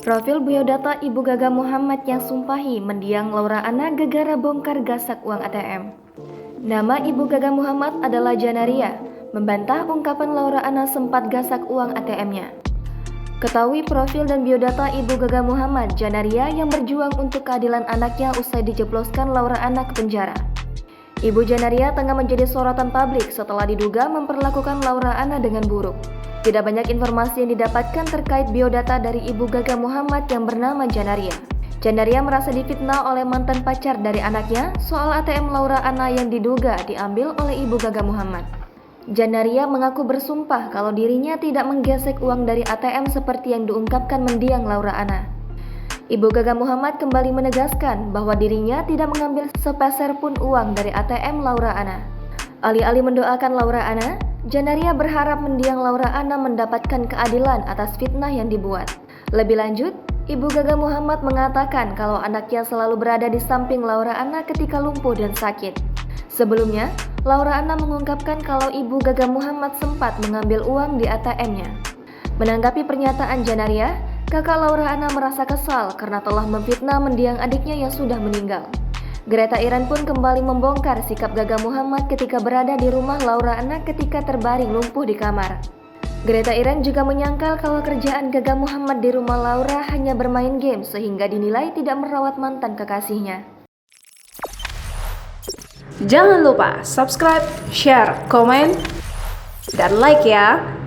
Profil biodata Ibu Gaga Muhammad yang sumpahi mendiang Laura Anna gegara bongkar gasak uang ATM. Nama Ibu Gaga Muhammad adalah Janaria, membantah ungkapan Laura Anna sempat gasak uang ATM-nya. Ketahui profil dan biodata Ibu Gaga Muhammad, Janaria yang berjuang untuk keadilan anaknya usai dijebloskan Laura Anna ke penjara. Ibu Janaria tengah menjadi sorotan publik setelah diduga memperlakukan Laura Anna dengan buruk. Tidak banyak informasi yang didapatkan terkait biodata dari Ibu Gaga Muhammad yang bernama Janaria. Janaria merasa difitnah oleh mantan pacar dari anaknya soal ATM Laura Anna yang diduga diambil oleh Ibu Gaga Muhammad. Janaria mengaku bersumpah kalau dirinya tidak menggesek uang dari ATM seperti yang diungkapkan mendiang Laura Anna. Ibu Gaga Muhammad kembali menegaskan bahwa dirinya tidak mengambil sepeser pun uang dari ATM Laura Anna. Alih-alih mendoakan Laura Anna, Janaria berharap mendiang Laura Anna mendapatkan keadilan atas fitnah yang dibuat. Lebih lanjut, Ibu Gaga Muhammad mengatakan kalau anaknya selalu berada di samping Laura Anna ketika lumpuh dan sakit. Sebelumnya, Laura Anna mengungkapkan kalau Ibu Gaga Muhammad sempat mengambil uang di ATM-nya. Menanggapi pernyataan Janaria, kakak Laura Anna merasa kesal karena telah memfitnah mendiang adiknya yang sudah meninggal. Greta Iren pun kembali membongkar sikap Gaga Muhammad ketika berada di rumah Laura Anna ketika terbaring lumpuh di kamar. Greta Iren juga menyangkal kalau kerjaan Gaga Muhammad di rumah Laura hanya bermain game sehingga dinilai tidak merawat mantan kekasihnya. Jangan lupa subscribe, share, komen, dan like ya!